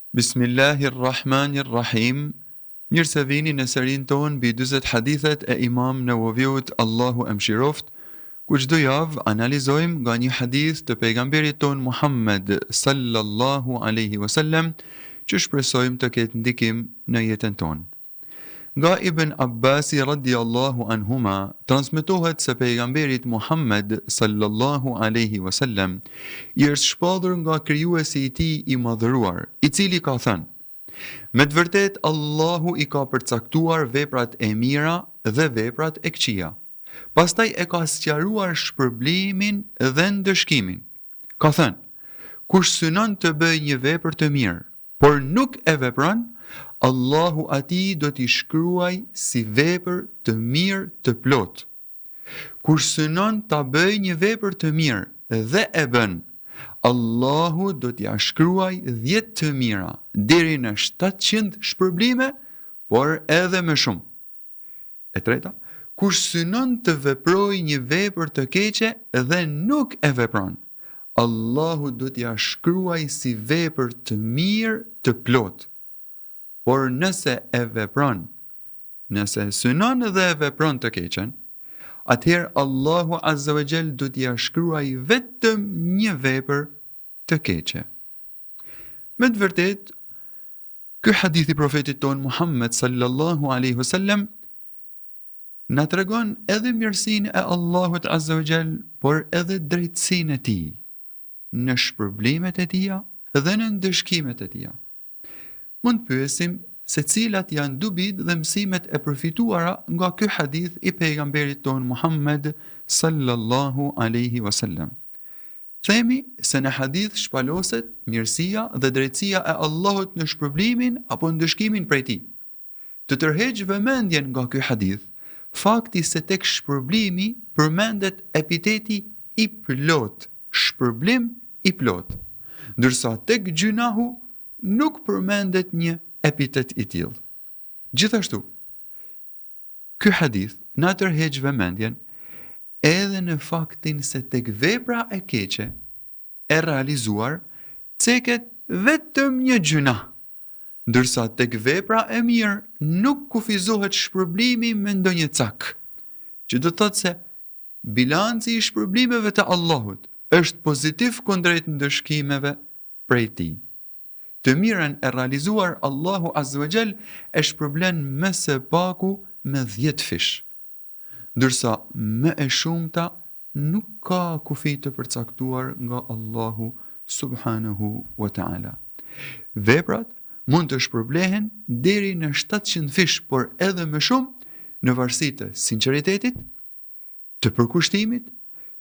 Bismillahirrahmanirrahim. Mirë se vini në serin tonë mbi 40 hadithet e Imam Nawawiut, Allahu e mëshiroft, ku çdo javë analizojmë nga një hadith të pejgamberit ton Muhammed sallallahu alaihi wasallam, që shpresojmë të ketë ndikim në jetën tonë. Nga Ibn Abbasi radiallahu anhuma, transmetohet se pejgamberit Muhammed sallallahu alaihi wasallam i është shpallur nga krijuesi i tij i madhëruar, i cili ka thënë: me të vërtet Allahu i ka përcaktuar veprat e mira dhe veprat e këqija. Pastaj e ka sqaruar shpërblimin dhe ndëshkimin. Ka thënë: kush synon të bëjë një vepër të mirë, por nuk e vepron, Allahu atij do t'i shkruaj si vepër të mirë të plot. Kur synon ta bëj një vepër të mirë dhe e bën, Allahu do t'ia shkruaj 10 të mira deri në 700 shpërblime, por edhe më shumë. E treta, kur synon të veproj një vepër të keqe dhe nuk e vepron, Allahu do t'ia shkruaj si vepër të mirë të plot. Por nëse e vepron, nëse synon dhe e vepron të keqen, atëherë Allahu Azza wa Jall do t'ia shkruaj vetëm një vepër të keqe. Me të vërtet, ky hadith i profetit ton Muhammed sallallahu alaihi wasallam na tregon edhe mirësinë e Allahut Azza wa Jall, por edhe drejtësinë e tij në shpërblimet e tija dhe në ndëshkimet e tija. Mund pyesim se cilat janë dobit dhe mësimet e përfituara nga ky hadith i pejgamberit ton Muhammed sallallahu alaihi wasallam. Themi se në hadith shpaloset mirësia dhe drejtësia e Allahut në shpërblimin apo ndëshkimin prej tij. Të tërheq vëmendjen nga ky hadith fakti se tek shpërblimi përmendet epiteti i plot, shpërblim i plot, ndërsa tek gjunahu nuk përmendet një epitet i tillë. Gjithashtu, ky hadith na tërheq vëmendjen edhe në faktin se tek vepra e keqe e realizuar ceket vetëm një gjuna, ndërsa tek vepra e mirë nuk kufizohet shpërblimi me ndonjë cak, që do të thotë se bilanci i shpërblimeve të Allahut është pozitiv kundrejt ndëshkimeve prej tij. Të mirën e realizuar Allahu Azza wa Jall e shpërblen më së paku me 10 fish, ndërsa më e shumta nuk ka kufi të përcaktuar nga Allahu subhanahu wa ta'ala. Veprat mund të shpërblehen deri në 700 fish, por edhe më shumë në varësi të sinqeritetit, të përkushtimit,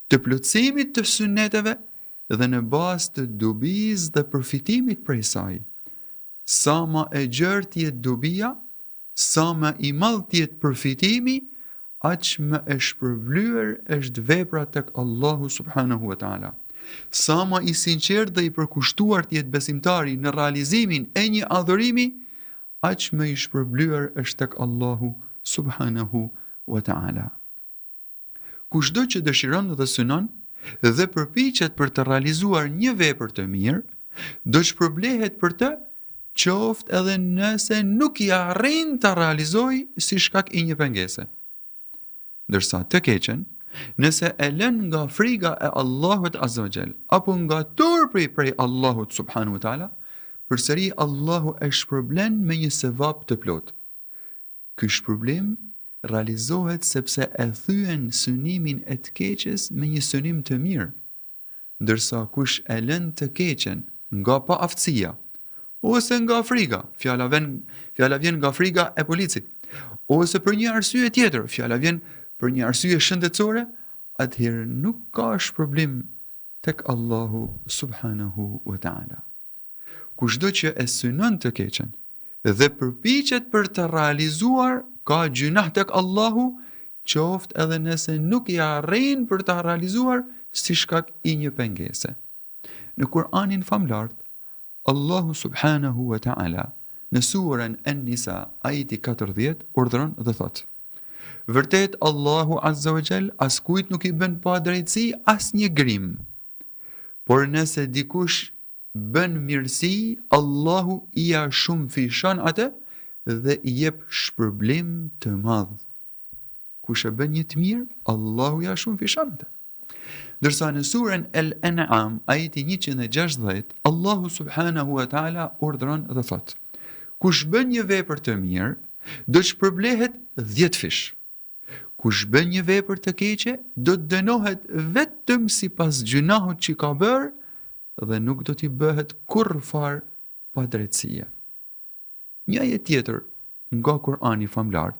të plotësimit të suneteve dhe në bazë të dobisë dhe përfitimit prej saj. Sa më e gjerë t'jetë dobia, sa më i madh t'jetë përfitimi, aq më e shpërblyer është vepra tek Allahu subhanahu wa ta'ala. Sa më i sinqert dhe i përkushtuar t'jetë besimtari në realizimin e një adhurimi, aq më i shpërblyer është tek Allahu subhanahu wa ta'ala. Kushdo që dëshiron dhe synon dhe përpiqet për të realizuar një vepër të mirë, do shpërblehet për të, qoftë edhe nëse nuk i arrin të realizojë si shkak i një pengese. Ndërsa të keqen, nëse e lën nga friga e Allahut Azza wa Jall apo nga turpi prej Allahut subhanahu wa taala, përsëri Allahu e shpërblen me një sevap të plot. Ky shpërblim realizohet sepse e thyen synimin e të keqes me një synim të mirë, ndërsa kush e lën të keqen nga paaftësia ose nga friga, fjala vjen nga friga e policit, ose për një arsye tjetër, fjala vjen për një arsye shëndetësore, atëherë nuk ka shpërblim tek Allahu subhanahu wa ta'ala. Kushdo që e synon të keqen dhe përpiqet për të realizuar, ka gjunah tek Allahu, qoftë edhe nëse nuk i arrin për të realizuar si shkak i një pengese. Në Kur'anin famlart, Allahu subhanahu wa ta'ala në surën An-Nisa ajeti 14 urdhëron dhe thotë: vërtet Allahu Azza wa Jall askujt nuk i bën pa drejtësi as një grim, por nëse dikush bën mirësi, Allahu I ja shumë fishon atë dhe I jep shpërblim të madh. Kush e bën një të mirë, Allahu ja shumë fishon atë. Dërsa në surën Al-An'am, ajeti 160, Allahu subhanahu wa ta'ala urdhëron dhe thot: kush bën një vepër të mirë, do të shpërblehet 10 fish. Kush bën një vepër të keqe, do të dënohet vetëm sipas gjunahut që ka bërë dhe nuk do t'i bëhet kurrfar padrejtësie. Një ajet tjetër nga Kur'ani famlar,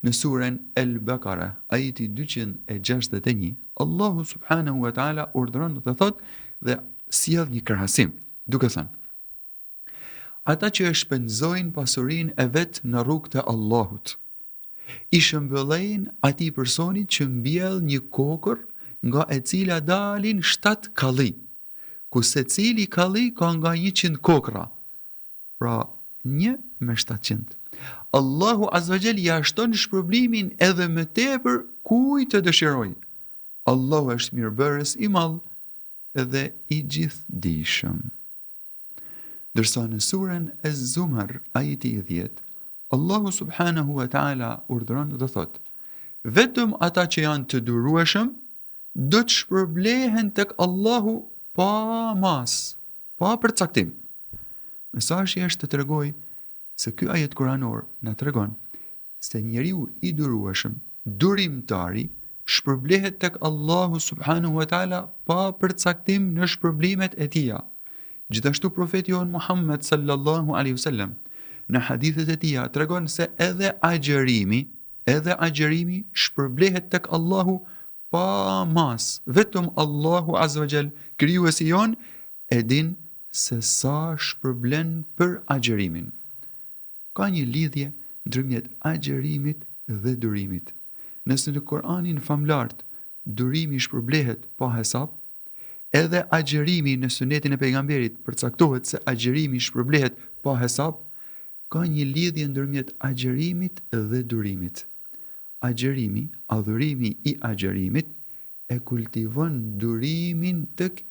në surën Al-Baqara, ajeti 261, Allahu subhanahu wa ta'ala urdhëron dhe thot dhe sjell një krahasim, duke thënë: ata që e shpenzojnë pasurinë e vet në rrugë të Allahut, I shëmbëllejnë atij personit që mbjell një kokër nga e cila dalin 7 kalli, ku secili kalli ka nga 100 kokra, pra 1 me 700. Allahu azza wa jall ja shton shpërblimin edhe më tepër kujt të dëshirojë. Allahu është mirëbërës I madh dhe I gjithdijshëm. Dërsa në surën Az-Zumar, ajeti 10, Allahu subhanahu wa ta'ala urdhëron dhe thot: vetëm ata që janë të durueshëm do të shpërblehen tek Allahu pa mas, pa përcaktim. Mesazhi është të tregoj se ky ajet kuranor na tregon se njeriu I durueshëm, durimtari, shpërblehet tek Allahu subhanahu wa ta'ala pa përcaktim në shpërblimet e tija. Gjithashtu profeti jon Muhammed sallallahu alaihi wasallam në hadithet e tija tregon se edhe agjërimi shpërblehet tek Allahu pa mas. Vetëm Allahu azza wa jall, krijuesi jon, e din se sa shpërblen për agjërimin. Ka një lidhje ndërmjet agjërimit dhe durimit. Nëse në Kur'anin famlart durimi shpërblehet pa hesab, edhe agjërimi në sunetin e pejgamberit përcaktohet se agjërimi shpërblehet pa hesab, ka një lidhje ndërmjet agjërimit dhe durimit. Agjërimi, adhurimi I agjërimit e kultivon durimin tek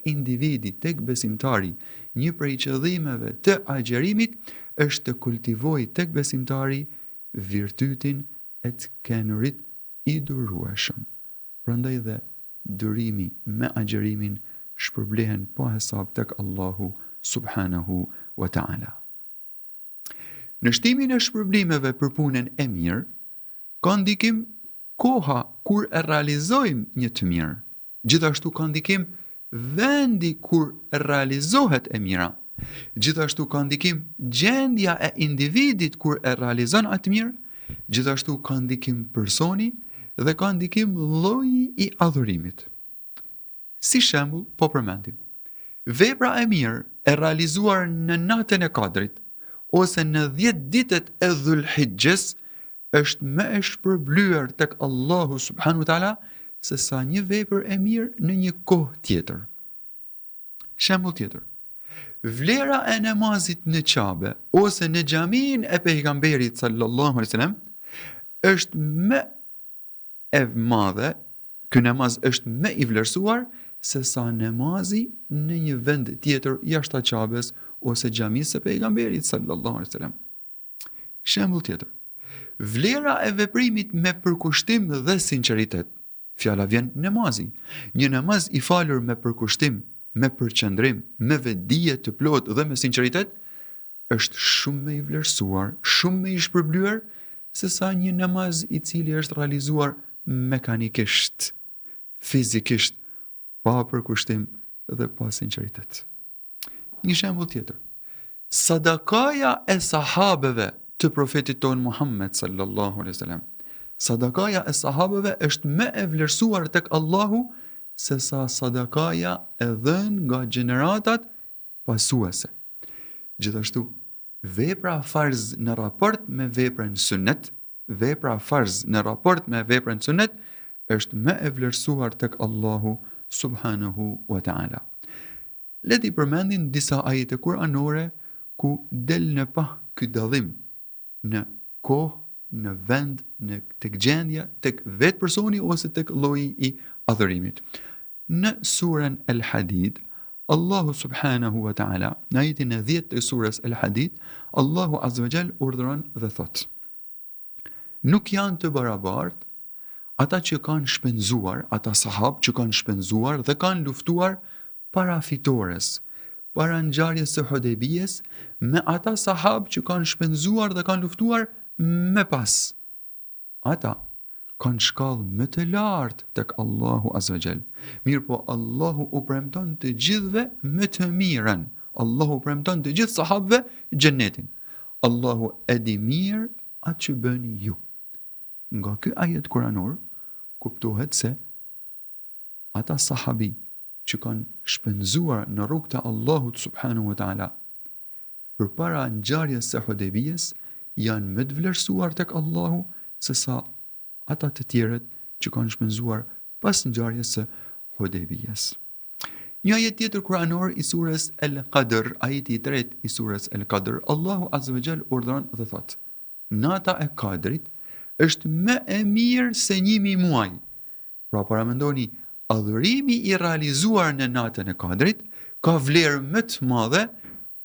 individi, tek besimtari. Një prej qëllimeve të agjërimit është të kultivojë tek besimtari virtytin e të kenurit I durueshëm. Prandaj dhe durimi me agjërimin shpërblehen pa hesab tek Allahu subhanahu wa ta'ala. Në shtimin e shpërblimeve për punën e mirë, ka ndikim koha kur e realizojmë një të mirë. Gjithashtu ka ndikim vendi kur realizohet e mira. Gjithashtu ka ndikim gjendja e individit kur e realizon atë mirë. Gjithashtu ka ndikim personi dhe ka ndikim lloji I adhurimit. Si shembull, po përmendim: vepra e mirë e realizuar në natën e Kadrit ose në 10 ditët e Dhulhijhes është më e shpërblyer tek Allahu subhanahu wa taala se sa një vepër e mirë në një kohë tjetër. Shembull tjetër: vlera e namazit në Qabe ose në xhamin e pejgamberit sallallahu alaihi wasallam është më e madhe, ky namaz është më I vlerësuar se sa namazi në një vend tjetër jashtë Qabes ose xhamisë së pejgamberit sallallahu alaihi wasallam. Shembull tjetër: vlera e veprimit me përkushtim dhe sinqeritet. Fjala vjen namazi. Një namaz I falur me përkushtim, me përqendrim, me vetdije të plotë dhe me sinqeritet është shumë më I vlerësuar, shumë më I shpërblyer se sa një namaz I cili është realizuar mekanikisht, fizikisht, pa përkushtim dhe pa sinqeritet. Një shembull tjetër: sadakaja e sahabeve të profetit ton Muhammed sallallahu alaihi wasallam. Sadakaja e sahabeve është më e vlerësuar tek Allahu se sa sadakaja e dhënë nga gjeneratat pasuese. Gjithashtu, vepra farz në raport me veprën sunnet, është më e vlerësuar tek Allahu subhanahu wa ta'ala. Le të përmendim disa ajete kuranore ku del në pa ky dallim në kohë, në vend, në tek gjendja, tek vetë personi ose tek lloji I adhurimit. Në surën El Hadid, Allahu subhanahu wa ta'ala, në ajetin e 10 të surës El Hadid, Allahu azza wa jall urdhëron dhe thot: Nuk janë të barabartë ata që kanë shpenzuar, ata sahab që kanë shpenzuar dhe kanë luftuar para fitores, para ngjarjes së Hudejbiyes, me ata sahab që kanë shpenzuar dhe kanë luftuar me pas. Ata kanë shkallë më të lartë tek Allahu azza wa jall. Mirë po Allahu u premton të gjithëve më të mirën. Allahu premton të gjithë sahabëve xhenetin. Allahu e di mirë atë që bëni ju. Nga ky ajet kuranor kuptohet se ata sahabi që kanë shpenzuar në rrugën e Allahut subhanahu wa taala përpara ngjarjes së Hudejbiyes janë më të vlerësuar tek Allahu se sa ata të tjerët që kanë shpenzuar pas ngjarjes së Hudejbiyes. Një ajet tjetër kuranor i surës Al-Qadr, ajeti i 3 i surës Al-Qadr, Allahu azza wa jall urdhëron dhe thot: Nata e Kadrit është më e mirë se 1000 muaj. Pra paramendoni, adhurimi i realizuar në natën e Kadrit ka vlerë më të madhe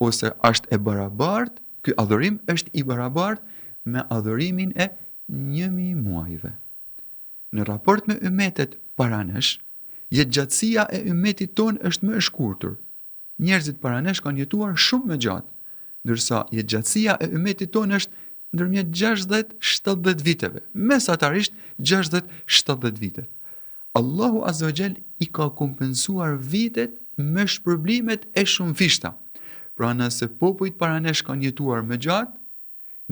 ose është e barabartë, ky adhurim është i barabartë me adhurimin e 1000 muajve. Në raport me ummetet paranesh, jetëgjatësia e ummetit ton është më e shkurtër. Njerëzit paranesh kanë jetuar shumë më gjatë, ndërsa jetëgjatësia e ummetit ton është ndërmjet 60-70 viteve, mesatarisht 60-70 vite. Allahu azza wa jall i ka kompensuar vitet me shpërblimet e shumë fishta. Pra nëse popujt paranesh kanë jetuar më gjatë,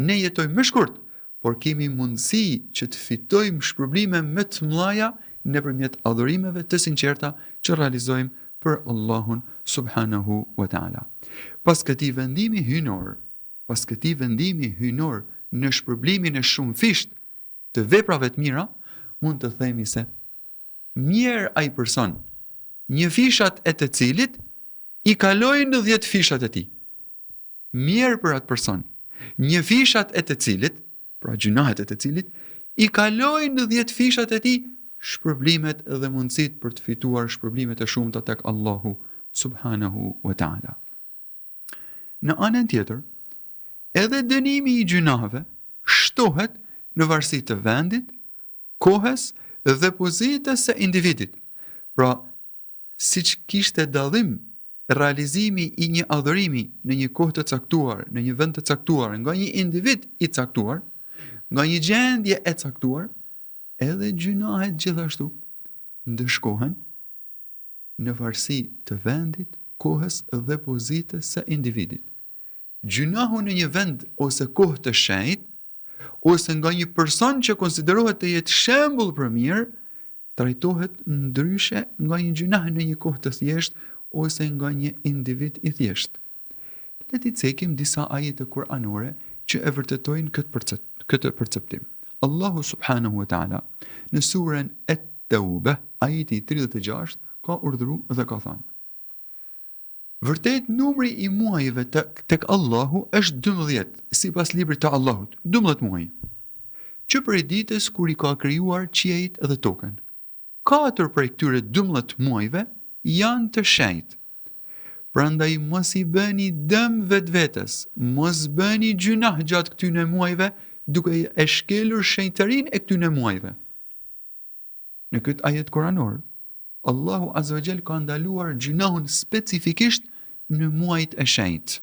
ne jetojmë më shkurt, por kemi mundësi që të fitojmë shpërblime më të mëdha nëpërmjet adhurimeve të sinqerta që realizojmë për Allahun subhanahu wa taala. Pas këtij vendimi hyjnor në shpërblimin e shumë fisht të veprave të mira, mund të themi se mirë ai person, një fishat e të cilit i kalojnë në 10 fishat e tij. Mirë për atë person, një fishat e të cilit, pra gjunahet e të cilit, i kalojnë në 10 fishat e tij shpërblimet dhe mundësit për të fituar shpërblimet e shumta tek Allahu subhanahu wa ta'ala. Në anën tjetër, edhe dënimi i gjunaheve shtohet në varësi të vendit, kohës dhe pozitës së individit. Pra, siç kishte dallim realizimi i një adhurimi në një kohë të caktuar, në një vend të caktuar, nga një individ i caktuar, nga një gjendje e caktuar, edhe gjunahet gjithashtu ndëshkohen në varësi të vendit, kohës dhe pozitës së individit. Gjunahu në një vend ose kohë të shenjtë, ose nga një person që konsiderohet të jetë shembull për mirë, trajtohet ndryshe nga një gjunah në një kohë të thjeshtë ose nga një individ i thjeshtë. Le të cekim disa ajete kuranore që e vërtetojnë këtë perceptim. Allahu subhanahu wa ta'ala në surën At-Tawbah, ajeti 36, ka urdhëruar dhe ka thënë: Vërtet numri i muajve tek Allahu është 12, sipas librit të Allahut, 12 muaj, që prej ditës kur i ka krijuar qiejt dhe tokën. 4 prej këtyre 12 muajve janë të shenjtë. Prandaj mos i bëni dëm vetvetes, mos bëni gjunah gjatë këtyre muajve, duke e shkelur shenjtërinë e këtyre muajve. Në këtë ajet kuranor, Allahu azza wa jall ka ndaluar gjunahun specifikisht në muajt e shenjtë.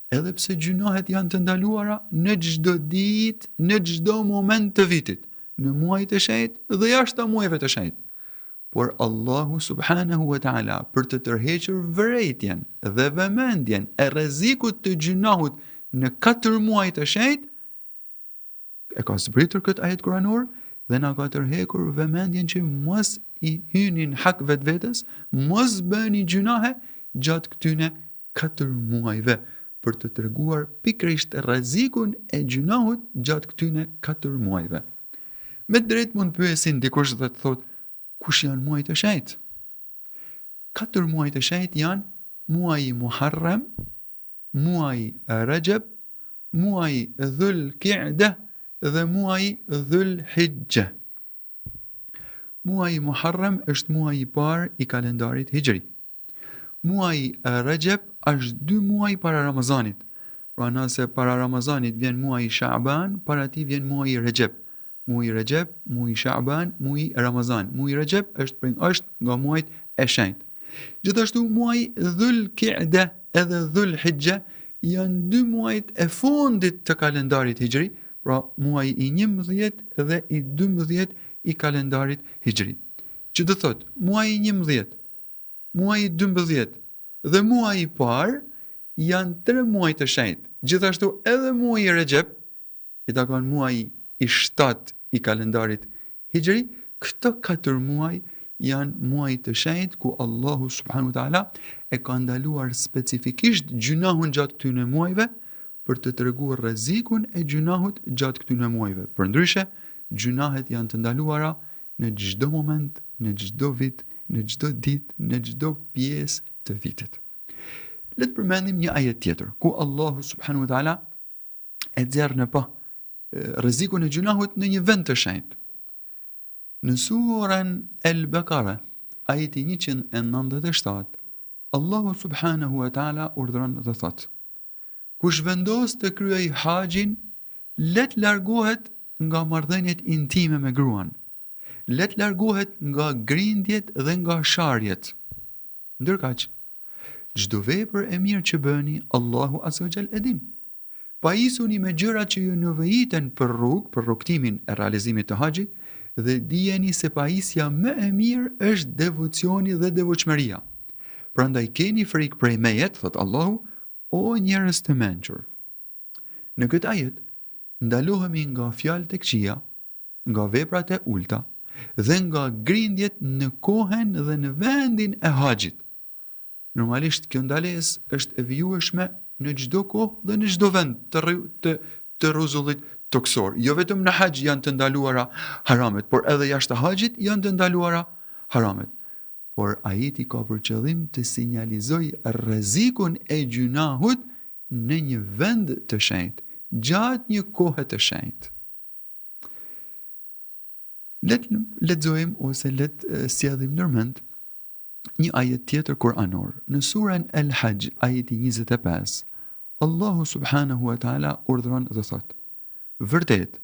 Edhe pse gjunahet janë të ndaluara në çdo ditë, në çdo moment të vitit, në muajt e shenjtë dhe jashtë muajve të shenjtë. Por Allahu subhanahu wa ta'ala për të tërhequr vërejtjen dhe vëmendjen e rrezikut të gjunahut në 4 muaj të shenjtë, e ka zbritur këtë ajet kuranor dhe na ka tërhequr vëmendjen që mos i hynin hak vetvetes, mos bëni gjunahe gjatë këtyne 4 muajve, për të treguar pikërisht rrezikun e gjunahut gjatë këtyne 4 muajve. Me drejt mund pyesin dikush dhe të thotë, kush janë muajt e shenjtë? 4 muajt e shenjtë janë muaji Muharram, muaji Rajab, muaji Dhul, 'Qa'dah dhe muaji Dhul Hijja. Muaji Muharram është muaji i parë i kalendarit hijri. Muaji Rajab është muaji i dytë, muaji Dhul Qa'dah dhe muaji Dhul Hijja. Muaji Rajab është muaji i parë i kalendarit hijri. Muaji Dhul Qa'dah dhe muaji Muharram është muaji i parë i kalendarit hijri. muaji Rajab është 2 muaj para Ramazanit. Pra nëse para Ramazanit vjen muaji Shaaban, para ti vjen muaji Rajab. Muaji Rajab, muaji Shaaban, muaji Ramazan. Muaji Rajab është nga muajt e shenjtë. Gjithashtu muaji Dhul Qi'da edhe Dhul Hijja janë 2 muajt e fundit të kalendarit hijri, pra muaji i 11 dhe i 12 i kalendarit hijri. Që do thot, muaji i 11, muaji i 12 dhe muaji i parë janë 3 muaj të shenjtë. Gjithashtu edhe muaji Rajab, i takon muaji i 7 i kalendarit hijri, këto 4 muaj janë muaj të shenjtë ku Allahu subhanahu wa taala e ka ndaluar specifikisht gjunahun gjatë këtyre muajve për të treguar rrezikun e gjunahut gjatë këtyre muajve. Përndryshe, gjunahet janë të ndaluara në çdo moment, në çdo vit, në çdo ditë, në çdo pjesë të vitit. Le të përmendim një ajet tjetër ku Allahu subhanahu wa taala e nxjerr në pa rrezikun e gjunahut në një vend të shenjtë. Në surën Al-Baqara, ajeti 197, Allahu subhanahu wa taala urdhëron dhe thot: kush vendos të kryej haxhin, let largohet nga marrëdhëniet intime me gruan, let largohet nga grindjet dhe nga sharjet. Ndërkaq, çdo vepër e mirë që bëni, Allahu azza wa jall e din. Pajisuni me gjërat që ju nevojiten për rrugë, për rrugtimin e realizimit të haxhit, dhe dijeni se pajisja më e mirë është devocioni dhe devotshmëria. Prandaj keni frikë prej meje, thot Allahu, o njerëz të mençur. Në këtë ajet ndalohemi nga fjalët e këqija, nga veprat e ulta dhe nga grindjet në kohën dhe në vendin e haxhit. Normalisht kjo ndalesë është e vijueshme në çdo kohë dhe në çdo vend të rruzullit toksor. Jo vetëm në haxh janë të ndaluara haramet, por edhe jashtë haxhit janë të ndaluara haramet. Por ajeti ka për qëllim të sinjalizojë rrezikun e gjunahut në një vend të shenjtë, gjatë një kohe të shenjtë. Le të lexojmë ose le të sjellim ndërmend një ajet tjetër kuranor. Në surën Al-Hajj, ajeti 25, Allahu subhanahu wa taala urdhëron dhe thot: vërtet,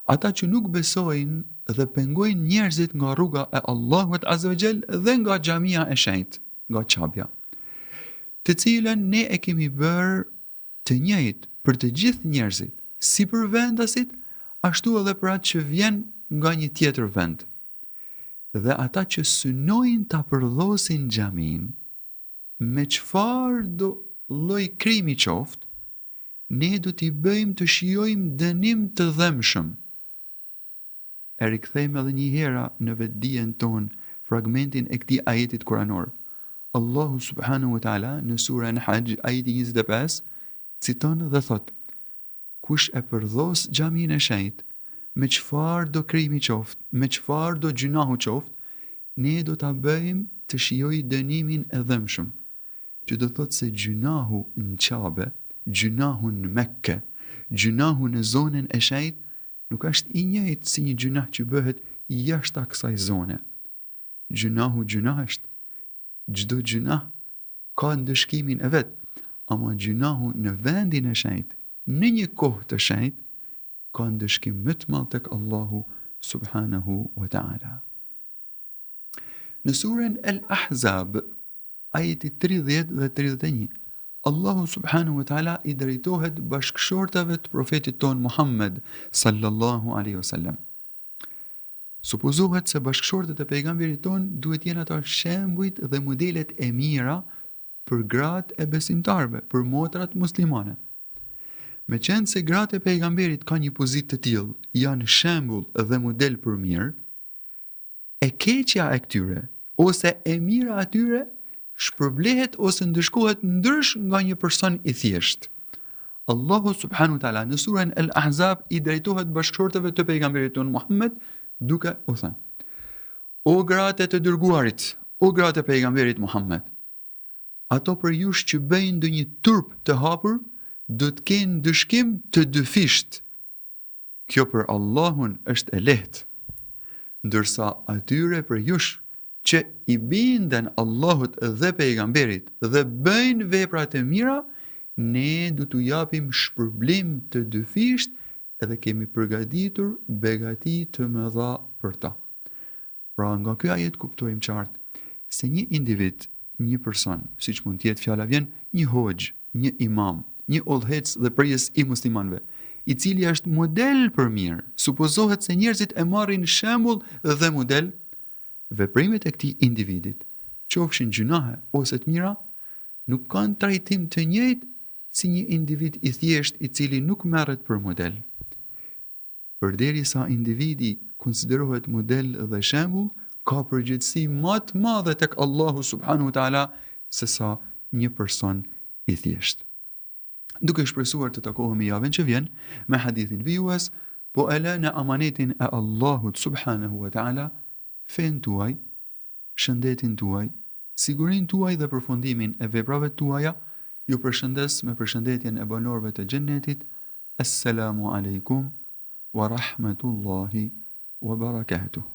ata që nuk besojnë dhe pengojnë njerëzit nga rruga e Allahut azza wa jall dhe nga xhamia e shenjtë, nga Qabja, të cilën ne e kemi bërë të njëjtë për të gjithë njerëzit, si për vendasit, ashtu edhe për atë që vjen nga një tjetër vend. Dhe ata që synojnë ta përdhosin xhamin, me çfarë do lloj krimi qoftë, ne do t'i bëjmë të shijojmë dënim të dhëmshëm. E rikthejmë edhe një hera në vetdijen tonë fragmentin e këtij ajetit kuranor. Allahu subhanahu wa taala në surën Hajj ajeti 25 citon dhe thot: kush e përdhos xhamin e shenjtë, me çfarë do krimi qoftë, me çfarë do gjunahu qoftë, ne do ta bëjmë të shijojë dënimin e dhëmshëm. Që do thot se gjunahu në Qabe, gjunahu në Mekke, gjunahu në zonën e shenjtë nuk është i njëjtë si një gjunah që bëhet jashtë kësaj zone. Gjunahu gjunah është. Çdo gjunah ka ndëshkimin e vet, ama gjunahu në vendin e shenjtë, në një kohë të shenjtë, ka ndëshkim më të madh tek Allahu subhanahu wa taala. Në surën Al-Ahzab, ajeti 30 dhe 31, Allahu subhanahu wa taala i drejtohet bashkëshortave të profetit ton Muhammed sallallahu alaihi wasallam. Supozohet se bashkëshortet e pejgamberit ton duhet jenë ata shembujt dhe modelet e mira për gratë e besimtarve, për motrat muslimane. Me qenë se gratë e pejgamberit ka një pozitë të tillë, janë shembull dhe model për mirë, e keqja e këtyre ose e mira atyre shpërblehet ose ndëshkohet ndrysh nga një person i thjesht. Allahu subhanahu wa taala në surën Al-Ahzab i drejtohet bashkëshorteve të pejgamberit ton Muhammed duke u thënë: o gratë të dërguarit, o gratë e pejgamberit Muhammed, ato për jush që bëjnë ndonjë turp të hapur, do të kenë dëshkim të dyfisht. Kjo për Allahun është e lehtë, ndërsa atyre për jush që i binden Allahut dhe pejgamberit dhe bëjnë veprat e mira, ne du t'u japim shpërblim të dyfisht edhe kemi përgatitur begati të mëdha për ta. Pra nga ky ajet kuptojmë qartë se një individ, një person, siç mund të jetë fjala vjen, një hoxh, një imam, një udhëhec dhe përjes i muslimanëve, i cili është model për mirë, supozohet se njerëzit e marrin shembull dhe model, veprimet e këtij individit, qofshin gjunahe ose të mira, nuk kanë trajtim të njëjtë si një individ i thjesht i cili nuk merret për model. Përderisa individi konsiderohet model dhe shembull, ka përgjegjësi më të madhe tek Allahu subhanahu wa taala se sa një person i thjesht. Duke shpresuar të takohemi javën që vjen me hadithin vijues, po e lë në amanetin e Allahut subhanahu wa taala fen tuaj, shëndetin tuaj, sigurin tuaj dhe përfundimin e veprave tuaja. Ju përshëndes me përshëndetjen e banorëve të xhennetit. Assalamu alaikum wa rahmatullahi wa barakatuh.